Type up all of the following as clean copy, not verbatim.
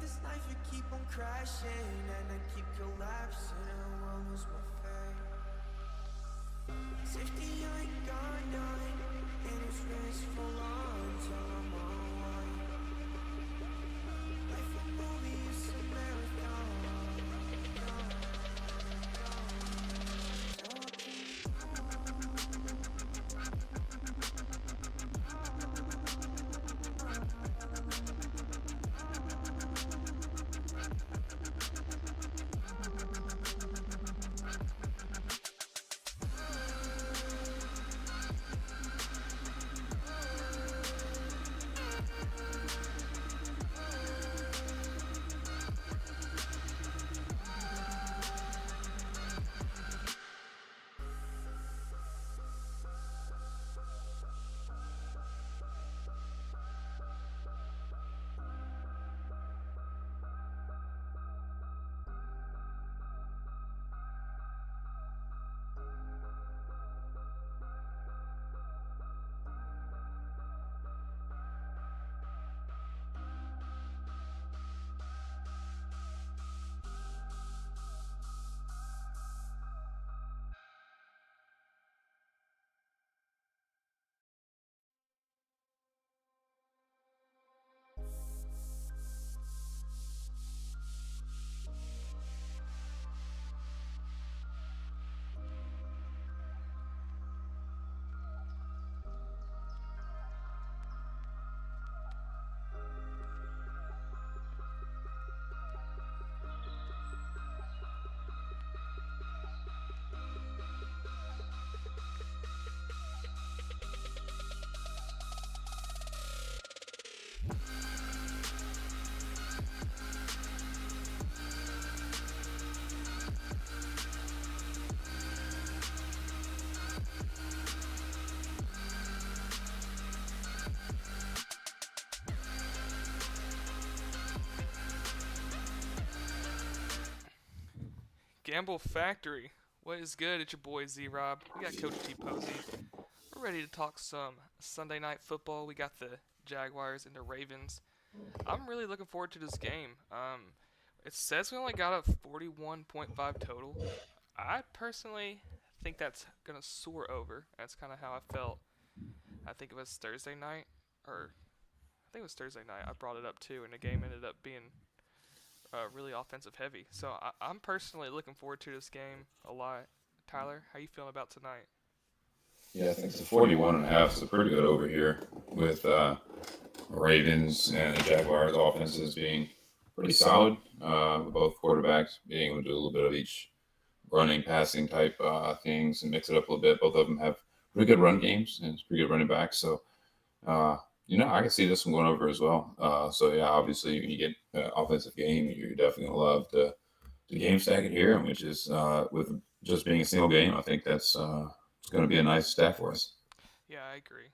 this life and keep on crashing, and I keep collapsing, and I won't lose my faith. Safety ain't gone none, and it's restful until I'm on one. Life a movie, it's a marathon. Gamble Factory. What is good? It's your boy ZROB. We got Coach T Posey. We're ready to talk some Sunday night football. We got the Jaguars and the Ravens. I'm really looking forward to this game. It says we only got a 41.5 total. I personally think that's gonna soar over. That's kind of how I felt. I think it was Thursday night, or I think it was Thursday night. I brought it up too, and the game ended up being really offensive heavy. So I'm personally looking forward to this game a lot. Tyler, how you feeling about tonight? Yeah, I think the 41.5 is pretty good over here with Ravens and the Jaguars offenses being pretty solid. With both quarterbacks being able to do a little bit of each running, passing type things and mix it up a little bit. Both of them have pretty good run games and it's pretty good running backs. So, uh, I can see this one going over as well. So, yeah, obviously, when you get an offensive game, you're definitely going to love the game stack it here, which is with just being a single game. I think that's it's going to be a nice stack for us. Yeah, I agree.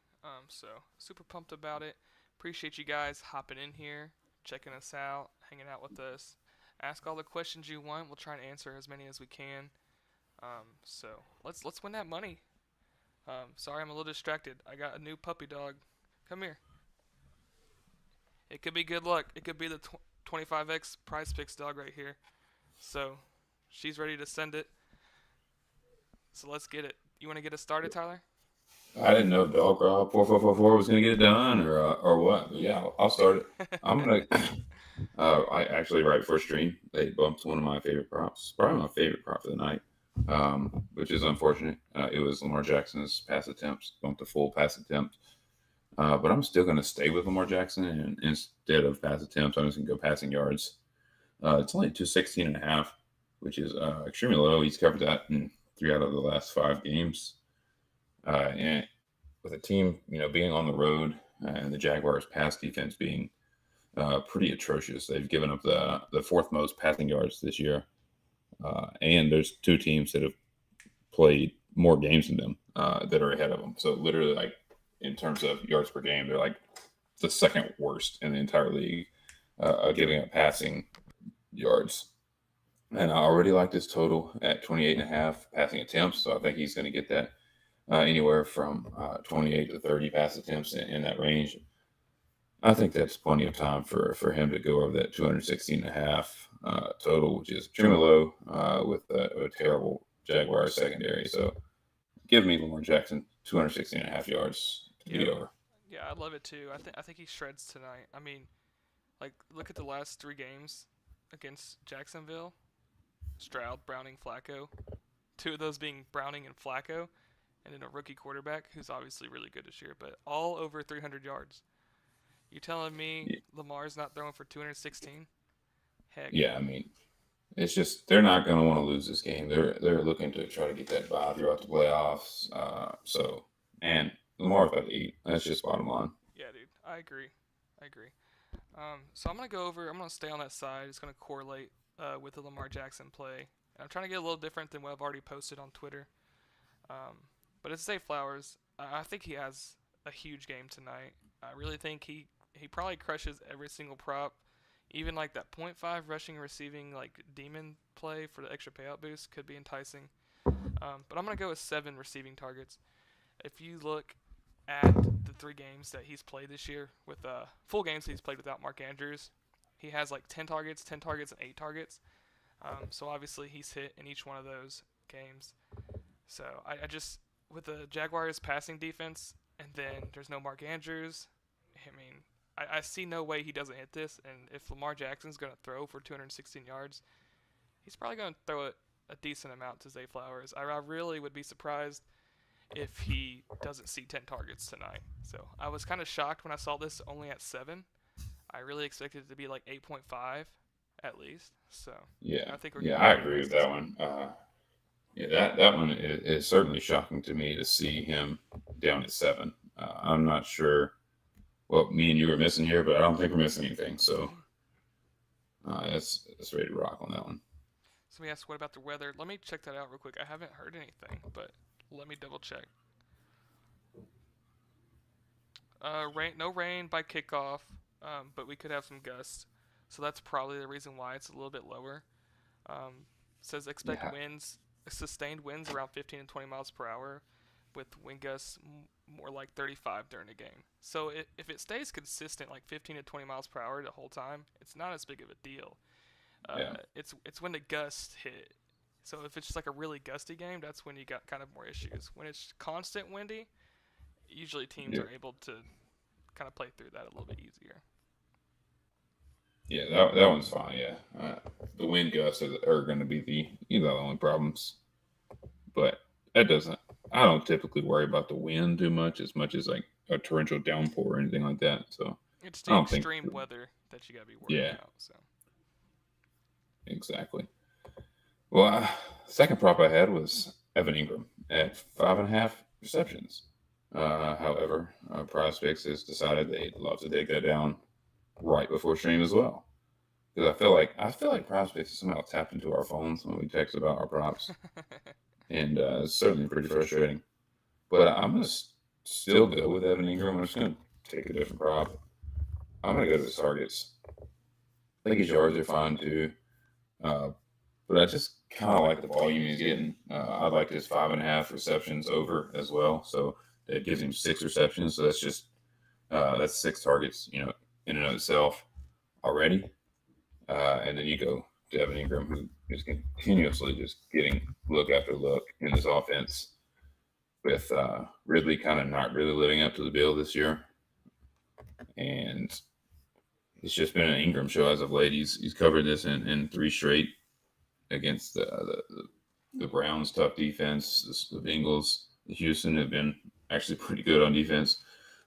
So super pumped about it. Appreciate you guys hopping in here, checking us out, hanging out with us. Ask all the questions you want. We'll try and answer as many as we can. So let's win that money. Sorry, I'm a little distracted. I got a new puppy dog. Come here. It could be good luck. It could be the 25x Prizepicks dog right here. So she's ready to send it. So let's get it. You want to get us started, Tyler? I didn't know Dog 4444 was going to get it done or what. But yeah, I'll start it. I'm going to. I actually, right before stream, they bumped one of my favorite props, probably my favorite prop of the night, which is unfortunate. It was Lamar Jackson's pass attempts, bumped to full pass attempt. But I'm still going to stay with Lamar Jackson, and instead of pass attempts, I'm just going to go passing yards. It's only 216.5, which is extremely low. He's covered that in 3 out of the last 5 games. And with a team, being on the road and the Jaguars' pass defense being pretty atrocious, they've given up the fourth most passing yards this year. And there's two teams that have played more games than them that are ahead of them. So literally, like in terms of yards per game, they're like the second worst in the entire league, giving up passing yards. And I already like this total at 28.5 passing attempts. So I think he's going to get that anywhere from 28 to 30 pass attempts in that range. I think that's plenty of time for him to go over that 216.5 total, which is extremely low with a terrible Jaguars secondary. So give me Lamar Jackson 216.5 yards to be Yep. over. Yeah, I love it too. I think he shreds tonight. I mean, like look at the last 3 games against Jacksonville. Stroud, Browning, Flacco. 2 of those being Browning and Flacco, and then a rookie quarterback who's obviously really good this year, but all over 300 yards. You telling me Y- Lamar's not throwing for 216? Heck Yeah, no. I mean, it's just they're not going to want to lose this game. They're looking to try to get that bye throughout the playoffs. So and Lamar's about to eat. That's just bottom line. Yeah, dude. I agree. I agree. So I'm gonna go over. I'm gonna stay on that side. It's gonna correlate with the Lamar Jackson play. And I'm trying to get a little different than what I've already posted on Twitter. But it's Zay Flowers. I think he has a huge game tonight. I really think he probably crushes every single prop. Even like that point .5 rushing and receiving like demon play for the extra payout boost could be enticing. But I'm gonna go with 7 receiving targets. If you look at the 3 games that he's played this year with full games he's played without Mark Andrews, he has like 10 targets, and 8 targets. So obviously he's hit in each one of those games. So I just with the Jaguars passing defense, and then there's no Mark Andrews. I mean, I see no way he doesn't hit this. And if Lamar Jackson's gonna throw for 216 yards, he's probably gonna throw it a decent amount to Zay Flowers. I really would be surprised if he doesn't see 10 targets tonight. So I was kind of shocked when I saw this only at 7. I really expected it to be like 8.5 at least. So Yeah, I think we're yeah, getting I pretty agree nice with that discount. one. Yeah, that one is certainly shocking to me to see him down at 7. I'm not sure what me and you were missing here, but I don't think we're missing anything. So that's ready to rock on that one. Somebody asked, what about the weather? Let me check that out real quick. I haven't heard anything, but let me double check. No rain by kickoff, but we could have some gusts. So that's probably the reason why it's a little bit lower. Um, says expect Yeah, winds, sustained winds around 15 and 20 miles per hour, with wind gusts more like 35 during the game. So if it stays consistent, like 15 to 20 miles per hour the whole time, it's not as big of a deal. yeah, It's when the gusts hit. So if it's just like a really gusty game, that's when you got kind of more issues. When it's constant windy, usually teams yeah, are able to kind of play through that a little bit easier. yeah. That one's fine. Yeah, the wind gusts are going to be the only problems, but that doesn't. I don't typically worry about the wind too much as like a torrential downpour or anything like that. So It's I the don't think. extreme weather that you got to be worried Yeah, about. So exactly. Well, second prop I had was Evan Ingram at 5.5 receptions. However, Prizepicks has decided they'd love to take that down right before stream as well. Because I feel like Prizepicks is somehow tapped into our phones when we text about our props, and it's certainly pretty frustrating. But I'm gonna still go with Evan Ingram. I'm just gonna take a different prop. I'm gonna go to his targets. I think his yards are fine too. Uh, but I just kind of like the volume he's getting. I like his 5.5 receptions over as well. So it gives him 6 receptions. So that's 6 targets, in and of itself already. And then you go to Evan Ingram, who is continuously just getting look after look in this offense, with Ridley kind of not really living up to the bill this year. And it's just been an Ingram show as of late. He's covered this in 3 straight against the Browns' tough defense. The Bengals, the Houston have been actually pretty good on defense,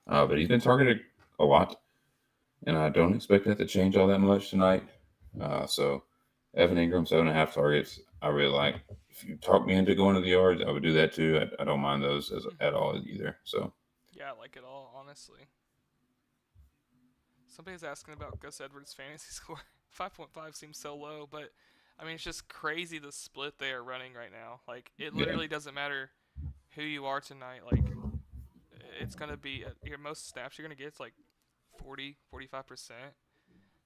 but he's been targeted a lot, and I don't expect that to change all that much tonight. So Evan Ingram, 7.5 targets. I really like. If you talk me into going to the yards, I would do that too. I don't mind those at all either. So yeah, I like it all honestly. Somebody's asking about Gus Edwards' fantasy score. 5.5 seems so low, but I mean it's just crazy the split they are running right now. Like it yeah, literally doesn't matter who you are tonight. Like it's gonna be your most snaps you're gonna get. It's like 40, 45%.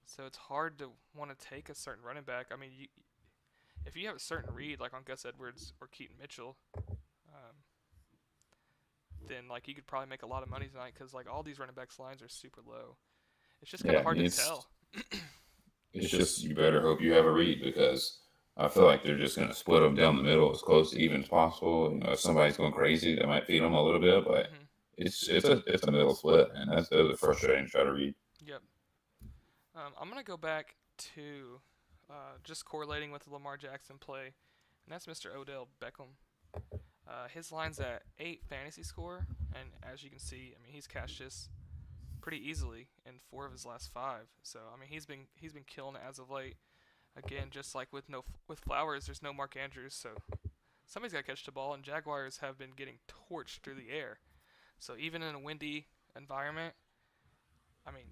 So it's hard to want to take a certain running back. I mean, if you have a certain read like on Gus Edwards or Keaton Mitchell, um, then like you could probably make a lot of money tonight because like all these running backs lines are super low. It's just kind Yeah, of I hard mean to tell. it's just you better hope you have a read because I feel like they're just going to split them down the middle as close to even as possible. You know, if somebody's going crazy, they might feed them a little bit, but Hmm. it's a middle split, and those are frustrating to try to read. Yep. I'm gonna go back to just correlating with the Lamar Jackson play, and that's Mr. Odell Beckham. His line's at 8 fantasy score, and as you can see, I mean he's cashed this pretty easily in 4 of his last 5. So I mean he's been killing it as of late. Again, just like with Flowers, there's no Mark Andrews, so somebody's got to catch the ball, and Jaguars have been getting torched through the air. So even in a windy environment, I mean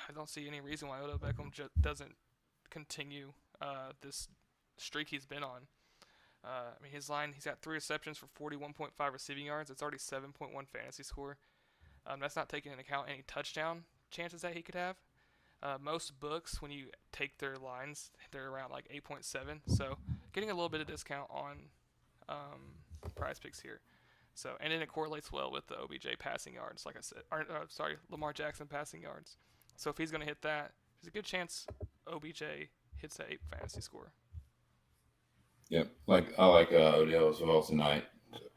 I don't see any reason why Odell Beckham doesn't continue this streak he's been on. I mean, his line, he's got 3 receptions for 41.5 receiving yards. It's already 7.1 fantasy score. That's not taking into account any touchdown chances that he could have. Most books, when you take their lines, they're around like 8.7. So getting a little bit of discount on prize picks here. So and then it correlates well with the OBJ passing yards, like I said. Sorry, Lamar Jackson passing yards. So if he's going to hit that, there's a good chance OBJ hits that 8 fantasy score. Yep, like I like Odell as well tonight.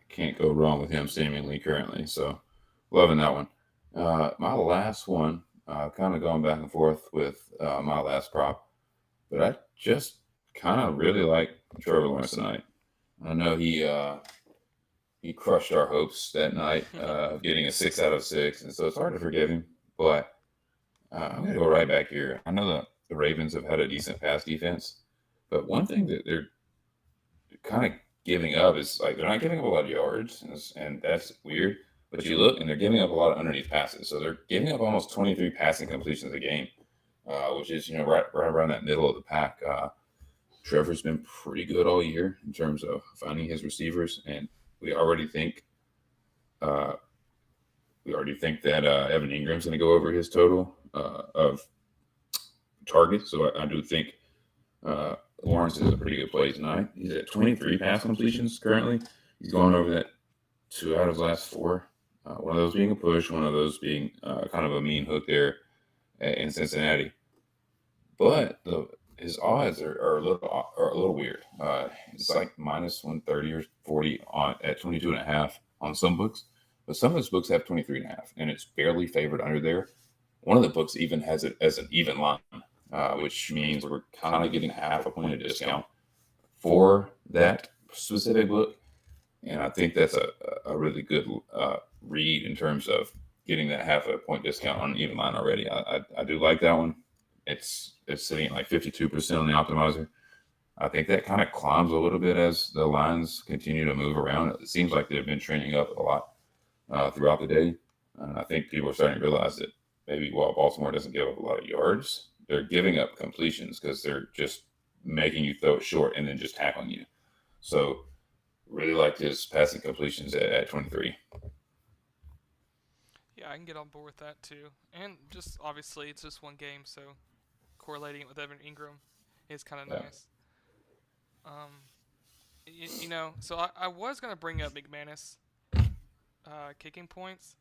Can't go wrong with him seemingly currently. So loving that one. My last one, kind of going back and forth with my last prop, but I just kind of really like Trevor Lawrence tonight. I know he crushed our hopes that night of getting a 6 out of 6, and so it's hard to forgive him. But I'm gonna go right back here. I know the Ravens have had a decent pass defense, but one thing that they're kind of giving up is like they're not giving up a lot of yards, and that's weird. But you look, and they're giving up a lot of underneath passes. So they're giving up almost 23 passing completions a game, which is right around that middle of the pack. Trevor's been pretty good all year in terms of finding his receivers, and we already think uh, that Evan Ingram's going to go over his total of targets. So I do think uh, Lawrence is a pretty good play tonight. He's at 23 pass completions currently. He's going over that 2 out of his last 4. One of those being a push, one of those being kind of a mean hook there in Cincinnati. But his odds are a little weird. It's like minus 130 or 40 on at 22.5 on some books, but some of his books have 23.5, and it's barely favored under there. One of the books even has it as an even line, which means we're kind of getting half a point of discount for that specific book. And I think that's a really good read in terms of getting that half a point discount on an even line already. I do like that one. It's sitting at like 52% on the optimizer. I think that kind of climbs a little bit as the lines continue to move around. It seems like they've been trending up a lot throughout the day. And I think people are starting to realize that maybe while Baltimore doesn't give up a lot of yards, they're giving up completions because they're just making you throw it short and then just tackling you. So really liked his passing completions at 23. Yeah, I can get on board with that too. And just obviously, it's just one game, so correlating it with Evan Ingram is kind of Yeah. nice. Um, so I was gonna bring up McManus kicking points,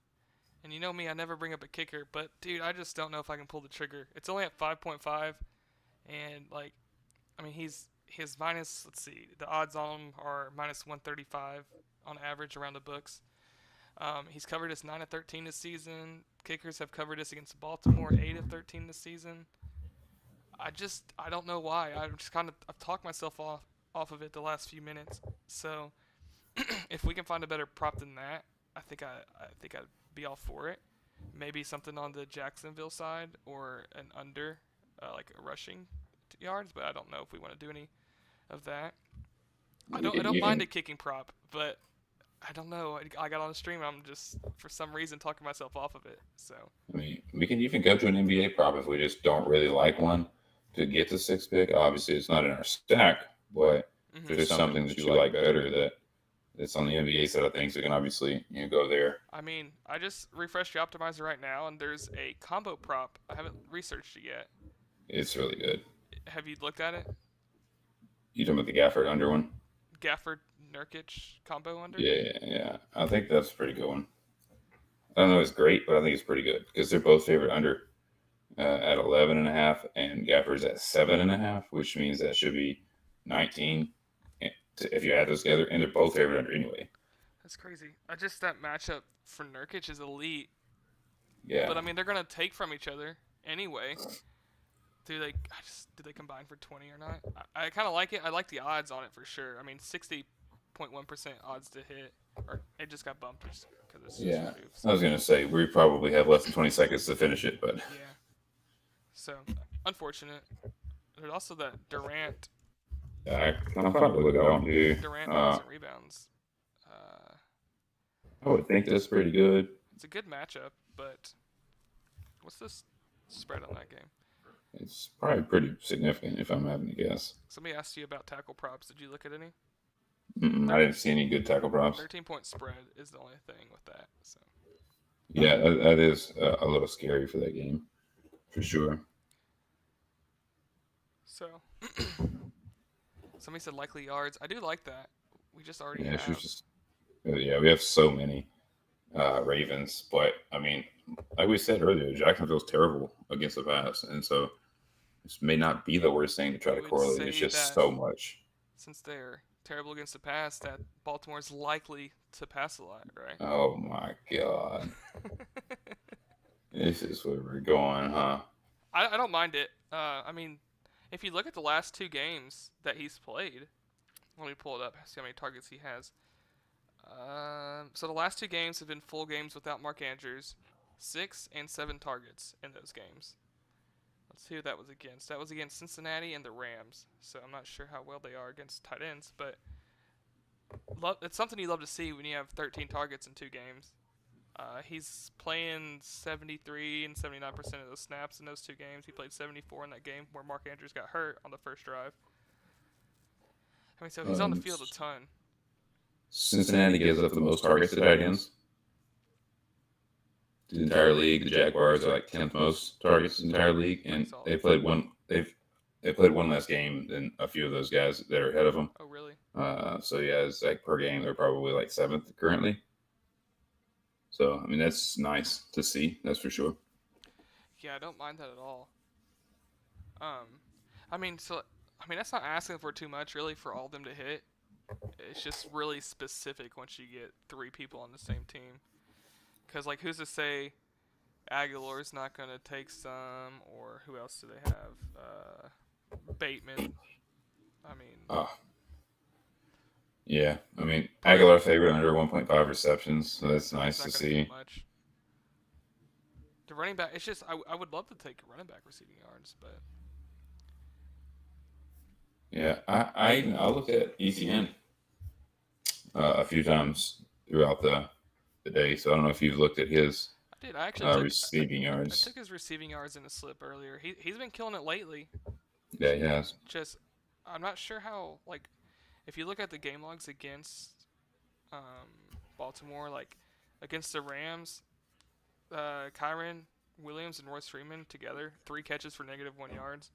and you know me, I never bring up a kicker, but dude, I just don't know if I can pull the trigger. It's only at 5.5, and like, I mean, his minus. Let's see, the odds on him are minus 135 on average around the books. He's covered us 9 of 13 this season. Kickers have covered us against Baltimore 8 of 13 this season. I don't know why. I've talked myself off of it the last few minutes. So if we can find a better prop than that, I think I'd be all for it. Maybe something on the Jacksonville side or an under, like a rushing yards, but I don't know if we want to do any of that. You I can, don't you mind can a kicking prop, but I don't know. I got on the stream. I'm just for some reason talking myself off of it. So I mean, we can even go to an NBA prop if we just don't really like one to get the 6 pick. Obviously, it's not in our stack, but if hmm there's something that you like better that's on the NBA side of things, we can obviously go there. I mean, I just refreshed your optimizer right now, and there's a combo prop. I haven't researched it yet. It's really good. Have you looked at it? You talking about the Gafford under one? Gafford Nurkic combo under? Yeah, yeah. I think that's a pretty good one. I don't know if it's great, but I think it's pretty good because they're both favorite under. at 11.5, and Gafford's at 7.5, which means that should be 19 if you add those together, and they're both favored under anyway. That's crazy. I just that matchup for Nurkic is elite, Yeah. but I mean they're gonna take from each other anyway. Do they combine for 20 or not? I kind of like it. I like the odds on it for sure. I mean 60.1% odds to hit, or it just got bumped because it's Yeah. just I was gonna say we probably have less than 20 seconds to finish it, but yeah. So unfortunate. There's also that Durant I'll probably look at that one too. Durant points and rebounds. I would think that's pretty good. It's a good matchup, but what's this spread on that game? It's probably pretty significant if I'm having to guess. Somebody asked you about tackle props. Did you look at any? I didn't see any good tackle props. 13-point spread is the only thing with that. So yeah, that is a little scary for that game, for sure. So somebody said likely yards. I do like that. We just already Yeah, have. we have so many Ravens, but I mean, like we said earlier, Jacksonville's terrible against the pass, and so this may not be the worst thing to try to correlate. It's just so much. Since they're terrible against the pass, that Baltimore's likely to pass a lot, right? Oh my god. This is where we're going, huh? I don't mind it. I mean, if you look at the last 2 games that he's played, let me pull it up, see how many targets he has. So the last 2 games have been full games without Mark Andrews, 6 and 7 targets in those games. Let's see who that was against. That was against Cincinnati and the Rams. So I'm not sure how well they are against tight ends, but it's something you love to see when you have 13 targets in 2 games. He's playing 73 and 79% of those snaps in those 2 games. He played 74 in that game where Mark Andrews got hurt on the first drive. I mean, so he's on the field a ton. Cincinnati gives up the most targets to tight ends. The entire league, the Jaguars are like 10th most targets in the entire league, and they played one. They played one less game than a few of those guys that are ahead of them. Oh, really? So yeah, it's like per game they're probably like 7th currently. So I mean that's nice to see. That's for sure. Yeah, I don't mind that at all. I mean that's not asking for too much really for all of them to hit. It's just really specific once you get 3 people on the same team. Because, like, who's to say Aguilar's not going to take some, or who else do they have? Bateman. I mean... yeah, I mean, Aguilar favored under 1.5 receptions, so that's nice to see. Much. The running back, it's just, I would love to take running back receiving yards, but... Yeah, I looked at ETN a few times throughout the day, so I don't know if you've looked at his receiving yards. I took his receiving yards in a slip earlier. He's been killing it lately. Yeah, he has. Just, I'm not sure how, like, if you look at the game logs against Baltimore, like, against the Rams, Kyron Williams and Royce Freeman together, 3 catches for -1 yards.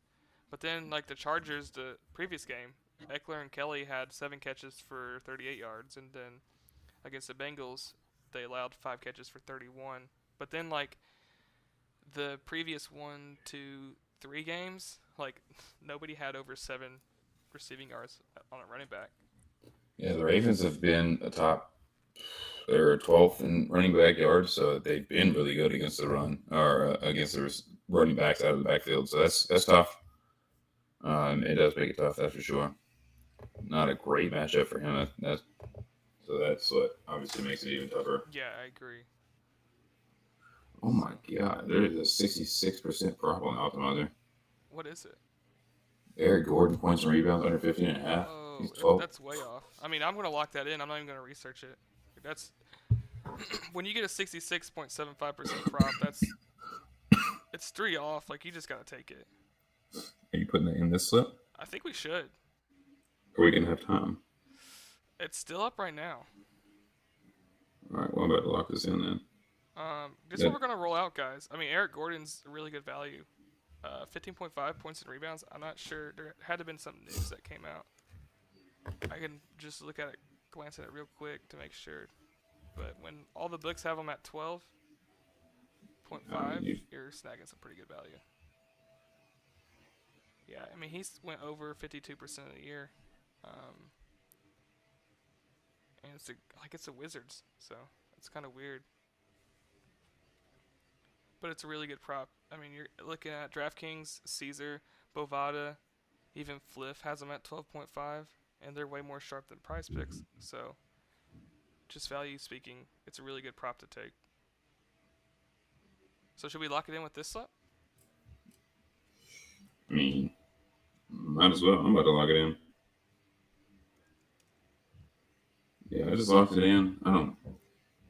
But then, like, the Chargers, the previous game, Eckler and Kelly had 7 catches for 38 yards. And then against the Bengals, they allowed 5 catches for 31. But then, like, the previous 1, 2, 3 games, like, nobody had over 7 receiving yards on a running back. Yeah, the Ravens have been they're 12th in running back yards, so they've been really good against the run, or against the running backs out of the backfield. So that's tough. It does make it tough, that's for sure. Not a great matchup for him. So that's what obviously makes it even tougher. Yeah, I agree. Oh my god, there is a 66% prop on the optimizer. What is it? Eric Gordon points and rebounds under 15.5. Oh, he's 12. That's way off. I mean, I'm going to lock that in. I'm not even going to research it. That's when you get a 66.75% prop, it's 3 off. Like, you just got to take it. Are you putting it in this slip? I think we should. Are we going to have time? It's still up right now. All right, well, I'm about to lock this in then. This is what we're going to roll out, guys. I mean, Eric Gordon's a really good value. 15.5 points and rebounds. I'm not sure. There had to have been some news that came out. I can just look at it, glance at it real quick to make sure. But when all the books have them at 12.5, you're snagging some pretty good value. I mean, he's went over 52% of the year. Um, and it's the Wizards, so it's kind of weird. But it's a really good prop. I mean, you're looking at DraftKings, Caesar, Bovada, even Fliff has them at 12.5, and they're way more sharp than Prizepicks. So, just value speaking, it's a really good prop to take. So should we lock it in with this slot? I mean, might as well. I'm about to lock it in. Yeah, I just locked it in. I don't.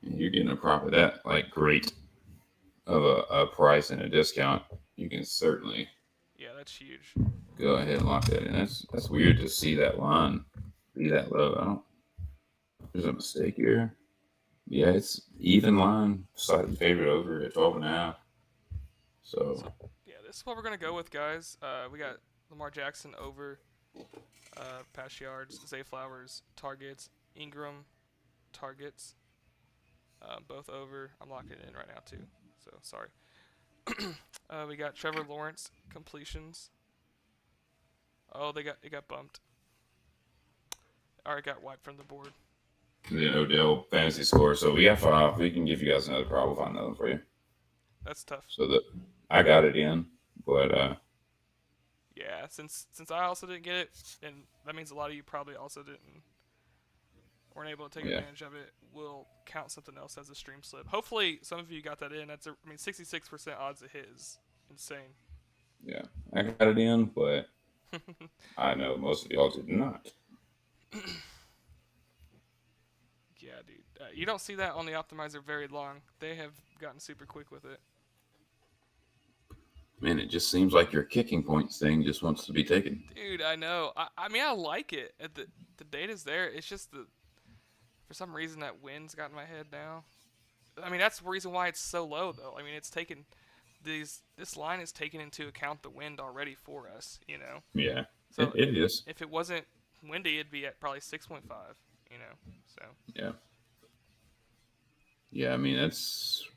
You're getting a prop of that, like, great of a price and a discount. You can certainly Yeah, that's huge. go ahead and lock that in. That's weird to see that line be that low. I don't. There's a mistake here. Yeah, it's even line, slightly favored over at 12.5. So Yeah, this is what we're gonna go with, guys. We got Lamar Jackson over, pass yards, Zay Flowers targets, Engram targets, both over. I'm locking it in right now too. So sorry. We got Trevor Lawrence completions. Oh, it got bumped. All right, got wiped from the board. the Odell fantasy score. So we got 5. We can give you guys another prop. We'll find another for you. That's tough. So that I got it in, but Yeah, since I also didn't get it, and that means a lot of you probably also weren't able to take advantage of it. We'll count something else as a stream slip. Hopefully, some of you got that in. 66% odds to hit is insane. yeah, I got it in, but I know most of y'all did not. Yeah, dude. You don't see that on the optimizer very long. They have gotten super quick with it. Man, it just seems like your kicking points thing just wants to be taken. Dude, I know. I mean, I like it. The data's there. It's just for some reason that wind's got in my head now. I mean, that's the reason why it's so low, though. I mean, it's taken this line is taken into account the wind already for us, you know. Yeah, So it is. If it wasn't windy, it'd be at probably 6.5, you know. So Yeah. Yeah, I mean that's.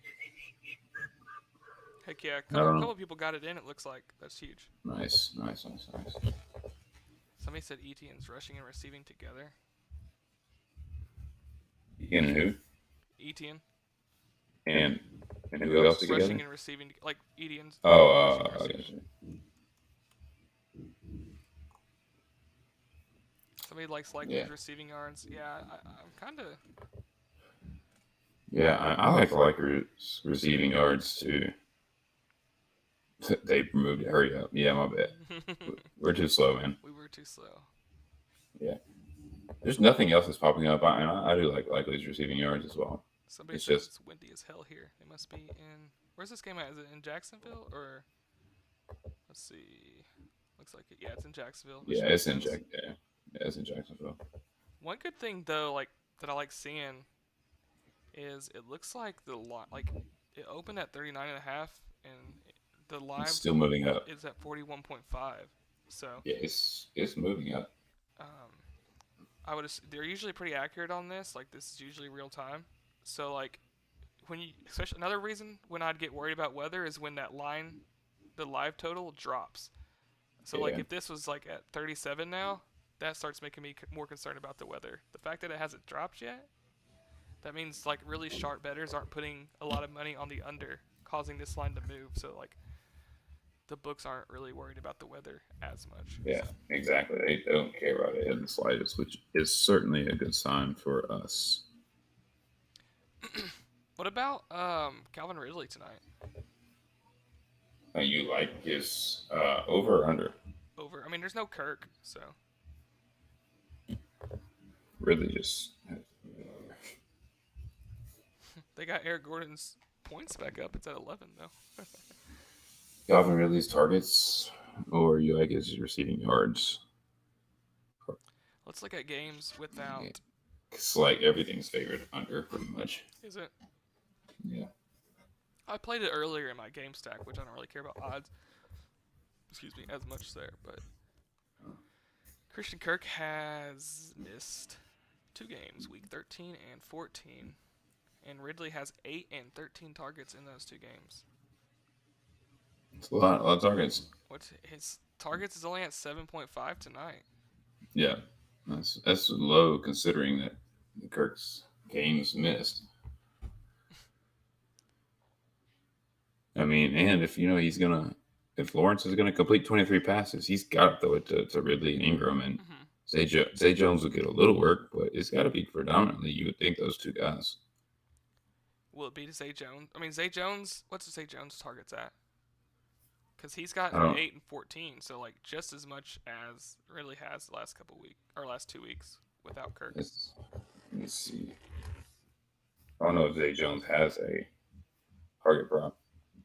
heck yeah, a couple of people got it in. It looks like that's huge. Nice. Somebody said Etienne's rushing and receiving together. And who? Etienne. And who else together? Rushing and receiving, like Etienne's. Oh, I got you. Somebody likes his receiving yards. Yeah, I'm kind of. Yeah, I like receiving yards too. They removed it. Hurry up. Yeah, my bad. We're too slow, man. We were too slow. Yeah. There's nothing else that's popping up. I do like these receiving yards as well. Somebody says it's windy as hell here. It must be in. Where's this game at? Is it in Jacksonville or? Let's see. Looks like it. Yeah, it's in Jacksonville. Yeah, it's in Jacksonville. One good thing though, that I like seeing, is it looks like it opened at 39.5 and the live it's still moving up. Is at 41.5. So yeah, it's moving up. They're usually pretty accurate on this. Like this is usually real time. So like especially another reason when I'd get worried about weather is when that line, the live total drops. So like if this was like at 37 now, that starts making me more concerned about the weather. The fact that it hasn't dropped yet, that means like really sharp bettors aren't putting a lot of money on the under, causing this line to move. So like the books aren't really worried about the weather as much. Yeah, exactly. They don't care about it in the slightest, which is certainly a good sign for us. What about Calvin Ridley tonight? You like his over or under? Over. I mean, there's no Kirk, so. Ridley just. They got Eric Gordon's points back up. It's at 11 though. Calvin Ridley's targets, or you like his receiving yards? Let's look at games without. It's like everything's favored under, pretty much. Is it? Yeah. I played it earlier in my game stack, which I don't really care about odds. Excuse me, as much there, but Christian Kirk has missed 2 games, week 13 and 14, and Ridley has 8 and 13 targets in those 2 games. It's a lot of targets. What's his targets is only at 7.5 tonight. Yeah, that's low considering that Kirk's games missed. I mean, and if if Lawrence is gonna complete 23 passes, he's got to throw it to Ridley and Ingram, and Hmm. Zay Jones will get a little work, but it's got to be predominantly you would think those two guys. Will it be to Zay Jones? I mean, Zay Jones. What's Zay Jones' targets at? Because he's got I don't. 8 and 14, so like just as much as Ridley has the last couple weeks or last 2 weeks without Kirk. Let's see. I don't know if Zay Jones has a target prop.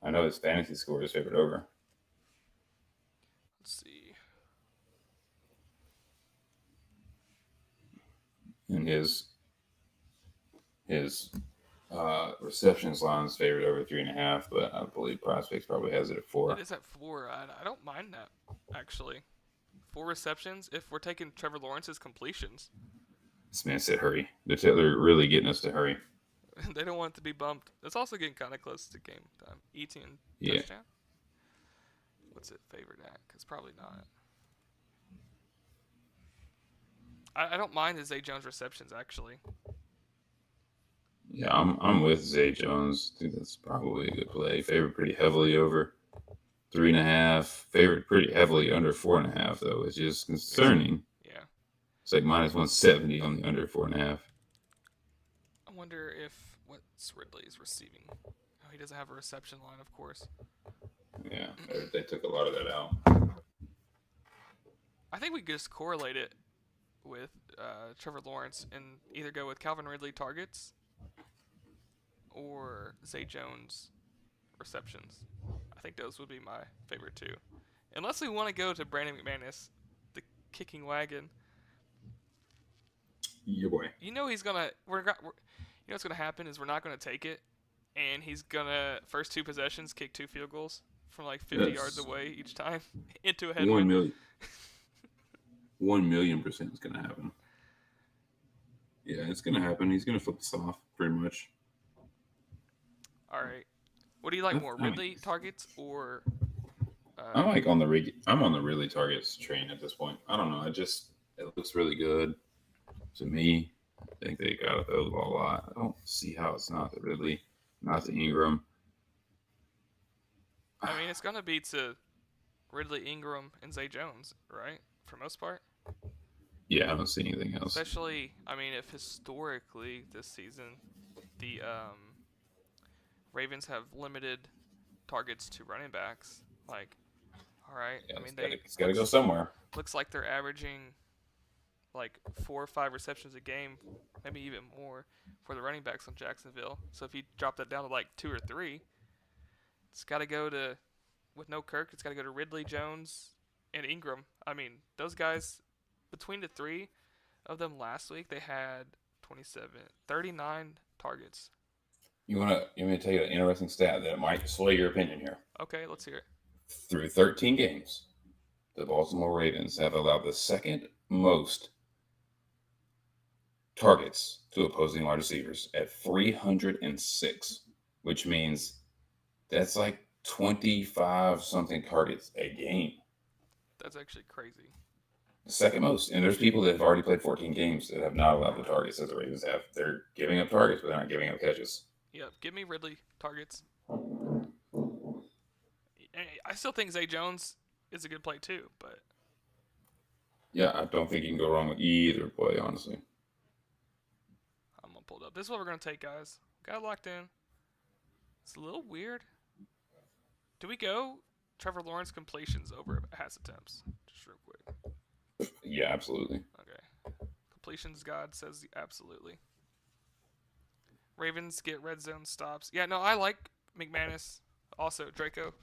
I know his fantasy score is favored over, Let's see. and his receptions line is favored over 3.5, but I believe Prizepicks probably has it at It 4. is at 4. I don't mind that actually. 4 receptions. If we're taking Trevor Lawrence's completions, This man said hurry. They're really getting us to hurry. they don't want it to be bumped. It's also getting kind of close to game time. 18 Yeah, touchdown. What's it favored at? Because probably not. I don't mind the Zay Jones receptions actually. yeah, I'm with Zay Jones. I think that's probably a good play. Favored pretty heavily over 3.5. Favored pretty heavily under 4.5 though, which is Is it? concerning. Yeah. It's like minus 170 on the under 4.5. I wonder if what's Ridley's receiving. Oh, he doesn't have a reception line, of course. Yeah, they took a lot of that out. I think we could just correlate it with Trevor Lawrence and either go with Calvin Ridley targets or Zay Jones receptions. I think those would be my favorite two. Unless we want to go to Brandon McManus, the kicking wagon. Your boy. You know he's gonna. You know what's gonna happen is we're not gonna take it, and he's gonna first 2 possessions kick 2 field goals from like 50 yards Yes. away each time into a 1 headwind. million. 1,000,000% is gonna happen. Yeah, it's gonna happen. He's gonna flip this off pretty much. All right. What do you like more, I mean, Ridley targets or? I'm like on the I'm on the really targets train at this point. I don't know. It looks really good to me. I think they got to throw the ball a lot. I don't see how it's not the Ridley, not the Ingram. I mean, it's gonna be to Ridley, Ingram, and Zay Jones, right? For most part. Yeah, I don't see anything else. Especially, I mean, if historically this season the Ravens have limited targets to running backs, like, all right, Yeah, I mean it's got to go somewhere. looks like they're averaging like 4 or 5 receptions a game, maybe even more for the running backs on Jacksonville. So if you drop that down to like 2 or 3, it's got to go to with no Kirk. It's got to go to Ridley, Jones, and Ingram. I mean, those guys between the 3 of them last week they had 27, 39 targets. You want me to tell you an interesting stat that might sway your opinion here? Okay, let's hear it. Through 13 games, the Baltimore Ravens have allowed the second most targets to opposing wide receivers at 306, which means that's like 25 something targets a game. That's actually crazy. The second most. And there's people that have already played 14 games that have not allowed the targets as the Ravens have. They're giving up targets, but they're not giving up catches. Yep, give me Ridley targets. I still think Zay Jones is a good play too, but Yeah, I don't think you can go wrong with either play, honestly. I'm gonna pull it up. This is what we're gonna take, guys. Got it locked in. It's a little weird. Do we go Trevor Lawrence completions over pass attempts? Just real quick. Yeah, absolutely. Okay. Completions God says absolutely. Ravens get red zone stops. Yeah, no, I like McManus. Also, Draco.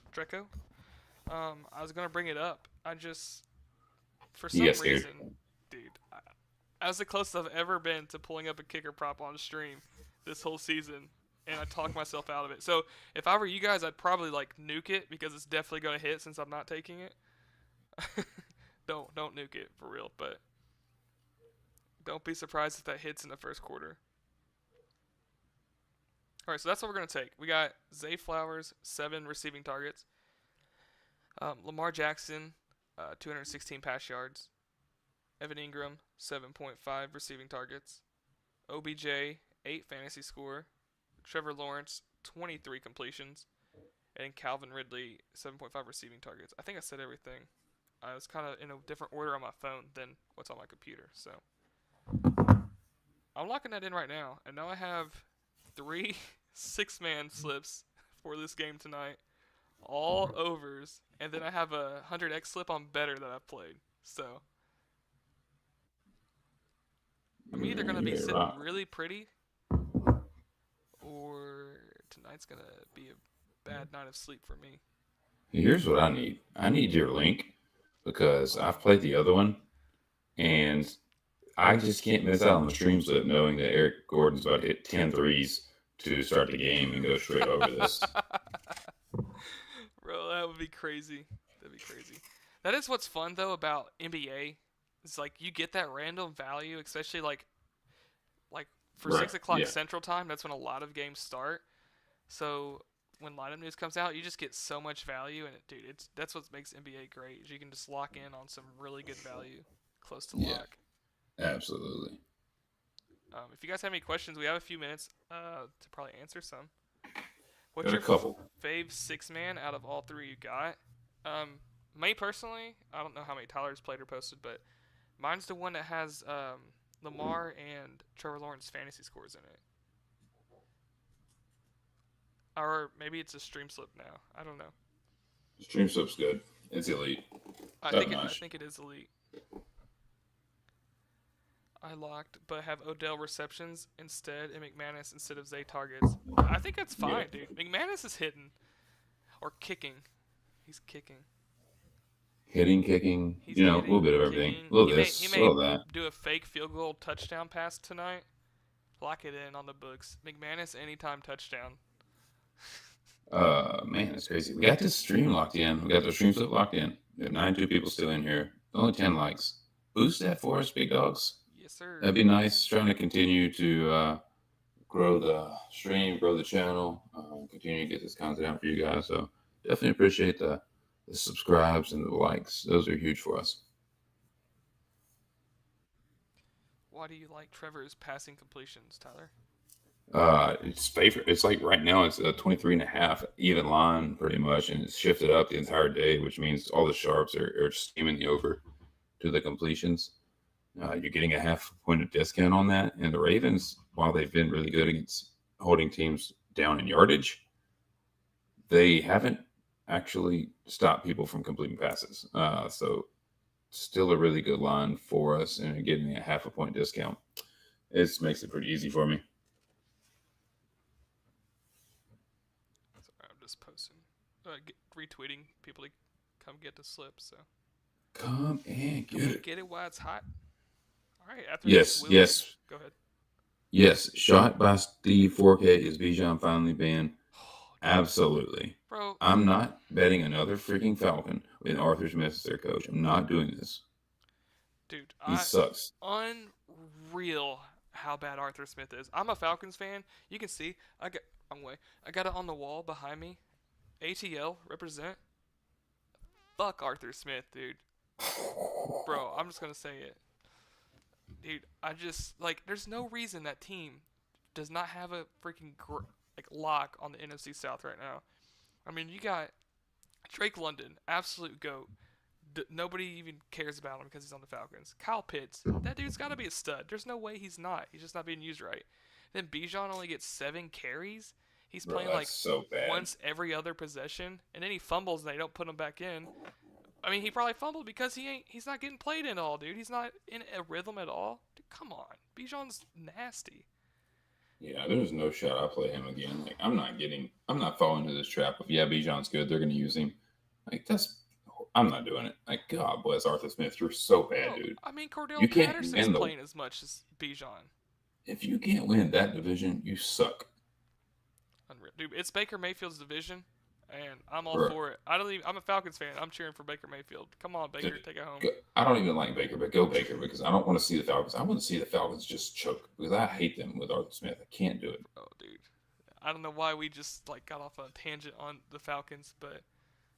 I was gonna bring it up. I just, for some You got scared. reason, dude, I was the closest I've ever been to pulling up a kicker prop on stream this whole season, and I talked myself out of it. So if I were you guys, I'd probably like nuke it because it's definitely gonna hit since I'm not taking it. Don't nuke it for real, but don't be surprised if that hits in the first quarter. All right, so that's what we're gonna take. We got Zay Flowers, 7 receiving targets. Lamar Jackson, 216 pass yards. Evan Engram, 7.5 receiving targets. OBJ, 8 fantasy score. Trevor Lawrence, 23 completions. And Calvin Ridley, 7.5 receiving targets. I think I said everything. I was kind of in a different order on my phone than what's on my computer. So I'm locking that in right now. And now I have 3 6-man slips for this game tonight. All overs. And then I have a 100x slip on better that I've played. So I'm either going to be You're sitting right. really pretty or tonight's going to be a bad night of sleep for me. Here's what I need. I need your link because I've played the other one and I just can't miss out on the stream slip knowing that Eric Gordon's about to hit 10 threes to start the game and go straight over this. Bro, that would be crazy. That'd be crazy. That is what's fun though about NBA. It's like you get that random value, especially like for Right. 6 o'clock Yeah. Central Time. That's when a lot of games start. So when lineup news comes out, you just get so much value, and dude, that's what makes NBA great. Is you can just lock in on some really good value close to Yeah. lock. Absolutely. If you guys have any questions, we have a few minutes to probably answer some. What's Got a your couple. fave 6-man out of all 3 you got? Me personally, I don't know how many Tyler's played or posted, but mine's the one that has Lamar and Trevor Lawrence fantasy scores in it. Or maybe it's a stream slip now. I don't know. Stream slip's good. It's elite. I Top think notch. it is elite. I locked, but have Odell receptions instead and McManus instead of Zay targets. I think that's fine, Yeah. dude. McManus is hitting or kicking. He's kicking. Hitting, kicking, He's a hitting, little bit of everything. kicking. A little He this, a may little that. do a fake field goal touchdown pass tonight. Lock it in on the books. McManus anytime touchdown. Man, it's crazy. We got this stream locked in. We got the stream slip locked in. We have 92 people still in here. Only 10 likes. Boost that for us, big dogs. Yes, sir. That'd be nice. Trying to continue to grow the stream, grow the channel, continue to get this content out for you guys. So definitely appreciate the subscribes and the likes. Those are huge for us. Why do you like Trevor's passing completions, Tyler? It's favorite. It's like right now it's a 23 and a half even line pretty much, and it's shifted up the entire day, which means all the sharps are steaming the over to the completions. You're getting a half point of discount on that. And the Ravens, while they've been really good against holding teams down in yardage, they haven't actually stopped people from completing passes. So still a really good line for us, and getting me a half a point discount. It makes it pretty easy for me. Sorry, I'm just posting, retweeting people to come get the slip. So Come and get it. get it while it's hot. All right. After Yes, this, yes. Go ahead. Yes, shot by Steve 4K is Bijan finally banned? Oh, Absolutely. bro, I'm not betting another freaking Falcon with Arthur Smith as their coach. I'm not doing this. dude, He sucks. unreal how bad Arthur Smith is. I'm a Falcons fan. You can see I got it on the wall behind me. ATL represent. Fuck Arthur Smith, dude. Bro, I'm just gonna say it. Dude, I just there's no reason that team does not have a freaking lock on the NFC South right now. I mean, you got Drake London, absolute goat. Nobody even cares about him because he's on the Falcons. Kyle Pitts, that dude's got to be a stud. There's no way he's not. He's just not being used right. Then Bijan only gets 7 carries. He's Bro, playing that's so bad. once every other possession, and then he fumbles and they don't put him back in. I mean, he probably fumbled because he's not getting played in all, dude. He's not in a rhythm at all. Dude, come on. Bijan's nasty. Yeah, there's no shot I play him again. I'm not falling into this trap of, Bijan's good, they're going to use him. I'm not doing it. God bless Arthur Smith. You're so bad, dude. I mean, Cordell You can't Patterson's win playing as much as Bijan. If you can't win that division, you suck. Unreal. Dude, it's Baker Mayfield's division, and I'm all Bro. for it. I'm a Falcons fan. I'm cheering for Baker Mayfield. Come on, Baker, Dude, take it home. I don't even like Baker, but go Baker because I don't want to see the Falcons. I want to see the Falcons just choke because I hate them with Arthur Smith. I can't do it. Oh, dude. I don't know why we just got off on a tangent on the Falcons, but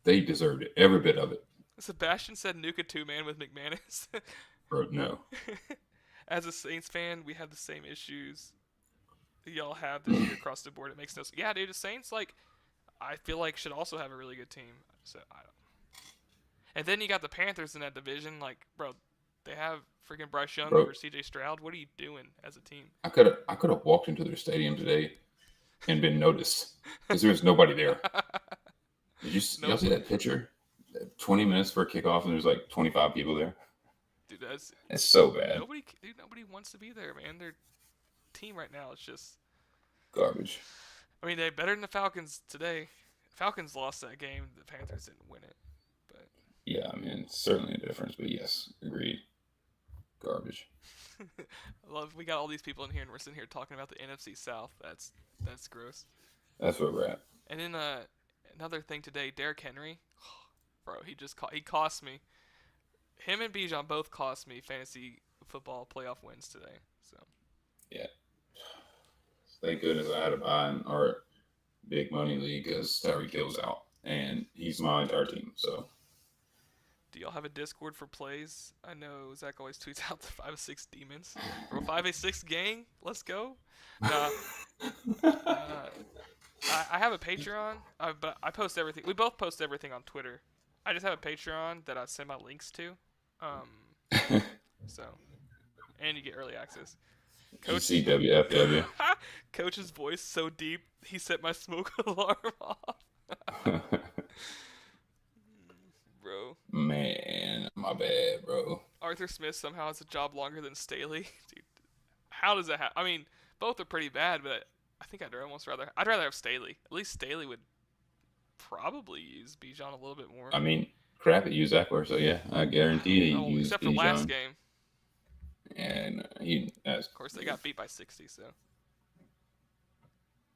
They deserved it, every bit of it. Sebastian said Nuka 2-man with McManus. Bro, no. As a Saints fan, we have the same issues y'all have this year across the board. It makes no sense. Yeah, dude, the Saints, like, I feel like should also have a really good team. So I don't. And then you got the Panthers in that division. Like, bro, they have freaking Bryce Young Bro, over C.J. Stroud. What are you doing as a team? I could have walked into their stadium today and been noticed because there was nobody there. Y'all see Nobody, that picture? 20 minutes for kickoff and there's like 25 people there. dude. That's That's so bad. nobody. Dude, nobody wants to be there, man. Their team right now is just. Garbage. I mean, they're better than the Falcons today. Falcons lost that game. The Panthers didn't win it. But Yeah, I mean, it's certainly a difference, but yes, agreed. Garbage. I love we got all these people in here and we're sitting here talking about the NFC South. That's gross. That's where we're at. And then another thing today, Derrick Henry, bro, he cost me. Him and Bijan both cost me fantasy football playoff wins today. So Yeah. Thank goodness I had a buy in our big money league because Tyreek Hill's out and he's my entire team. So do y'all have a Discord for plays? I know Zach always tweets out the 5-6 demons. Bro, 5-6 gang, let's go. Nah, I have a Patreon, but I post everything. We both post everything on Twitter. I just have a Patreon that I send my links to. So, and you get early access. Coach, CWFW. Coach's voice so deep, he set my smoke alarm off. Bro. Man, my bad, bro. Arthur Smith somehow has a job longer than Staley. Dude, how does that happen? I mean, both are pretty bad, but I think I'd rather have Staley. At least Staley would probably use Bijan a little bit more. I mean, crap at you, Zachler. So yeah, I guarantee he used except for last game. And of course, they got beat by 60. So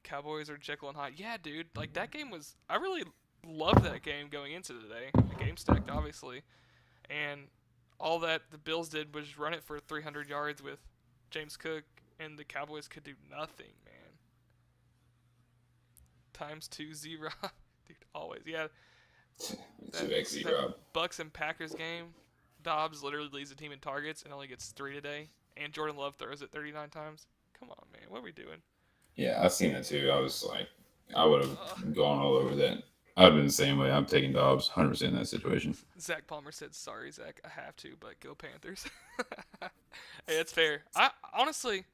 Cowboys are Jekyll and Hyde. Yeah, dude. Like that game was. I really loved that game going into today. The game stacked, obviously, and all that the Bills did was run it for 300 yards with James Cook, and the Cowboys could do nothing, man. Times 2 0, dude. Always, yeah. that Bucks and Packers game. Dobbs literally leads the team in targets and only gets 3 today. And Jordan Love throws it 39 times. Come on, man. What are we doing? Yeah, I've seen it too. I was like, I would have gone all over that. I'd been the same way. I'm taking Dobbs 100% in that situation. Zach Palmer said, sorry, Zach. I have to, but go Panthers. Hey, it's fair. Honestly,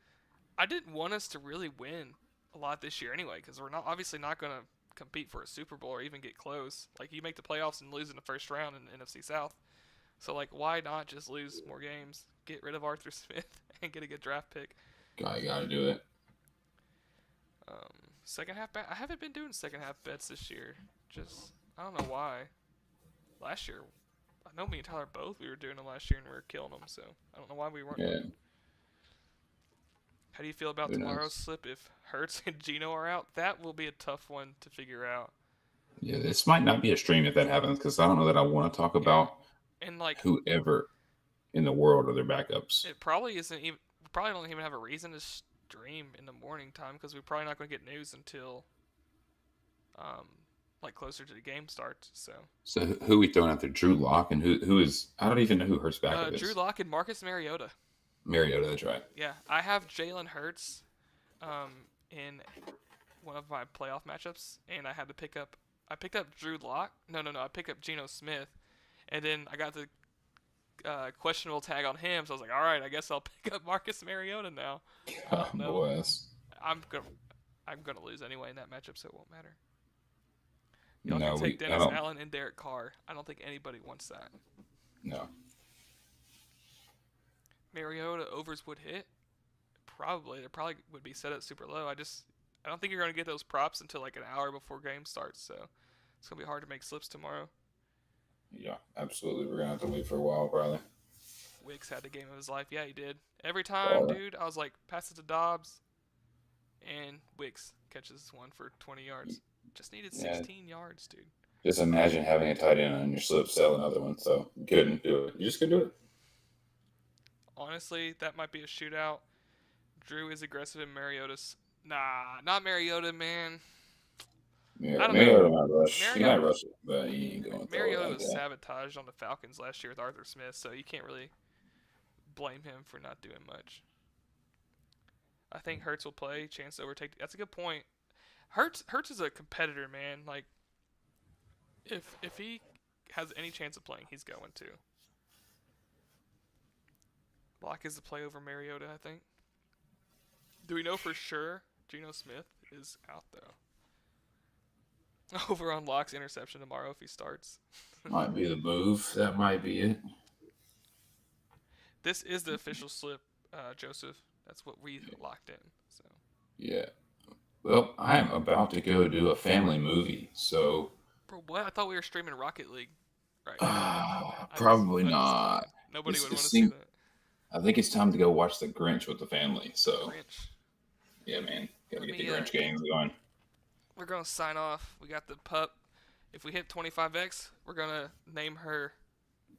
I didn't want us to really win a lot this year anyway because we're obviously not going to compete for a Super Bowl or even get close. Like, you make the playoffs and lose in the first round in the NFC South. So, like, why not just lose more games, get rid of Arthur Smith, and get a good draft pick? Gotta do it. Second half bet. I haven't been doing second half bets this year. Just, I don't know why. Last year, I know me and Tyler both, we were doing them last year and we were killing them, so I don't know why we weren't. Yeah. How do you feel about tomorrow's slip if Hurts and Geno are out? That will be a tough one to figure out. Yeah, this might not be a stream if that happens because I don't know that I want to talk about and like whoever in the world are their backups. It probably isn't even. We probably don't even have a reason to stream in the morning time because we're probably not going to get news until like closer to the game starts. So who we throwing out there? Drew Lock and who is? I don't even know who Hurts backup is. Drew Lock and Marcus Mariota. Mariota, that's right. Yeah, I have Jalen Hurts in one of my playoff matchups, and I had to pick up. I picked up Drew Lock. No. I picked up Geno Smith, and then I got the questionable tag on him. So I was like, all right, I guess I'll pick up Marcus Mariota now. Boys. I'm gonna lose anyway in that matchup, so it won't matter. Y'all can take Dennis Allen and Derek Carr. I don't think anybody wants that. No. Mariota overs would hit. Probably. They probably would be set at super low. I don't think you're gonna get those props until like an hour before game starts. So it's gonna be hard to make slips tomorrow. Yeah, absolutely. We're gonna have to wait for a while, probably. Wicks had the game of his life. Yeah, he did. Every time, dude, I was like, pass it to Dobbs, and Wicks catches one for 20 yards. Just needed 16 yards, dude. Just imagine having a tight end on your slip, sell another one. So you couldn't do it. You just couldn't do it. Honestly, that might be a shootout. Drew is aggressive in Mariota's. Nah, not Mariota, man. I don't know. Mariota might rush. He might Mariota, rush it, but he ain't going to throw it Mariota like was that. sabotaged on the Falcons last year with Arthur Smith, so you can't really blame him for not doing much. I think Hurts will play. Chance to overtake. That's a good point. Hurts is a competitor, man. Like if he has any chance of playing, he's going to. Lock is the play over Mariota, I think. Do we know for sure Geno Smith is out though? Over on Lock's interception tomorrow if he starts. Might be the move. That might be it. This is the official slip, Joseph. That's what we locked in. So. Yeah. Well, I am about to go do a family movie, so Bro, what? I thought we were streaming Rocket League right now. probably I'm just not. playing. Nobody would It want to see seems, that. I think it's time to go watch The Grinch with the family. So, Grinch. yeah, man, gotta Let get the me, Grinch games going. We're gonna sign off. We got the pup. If we hit 25x, we're gonna name her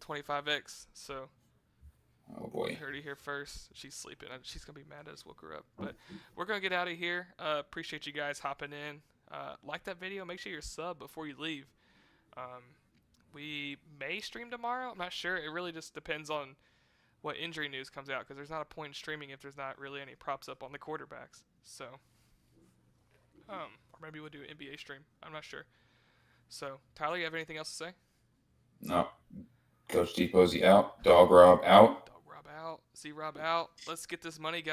25x. So Oh you boy. heard it here first. She's sleeping. She's gonna be mad at us. Woke her up. But we're gonna get out of here. Appreciate you guys hopping in. Like that video. Make sure you're sub before you leave. We may stream tomorrow. I'm not sure. It really just depends on what injury news comes out because there's not a point in streaming if there's not really any props up on the quarterbacks. So, or maybe we'll do an NBA stream. I'm not sure. So, Tyler, you have anything else to say? No. Coach T Posey out. Dog Rob out. Dog Rob out. Z Rob out. Let's get this money, guys.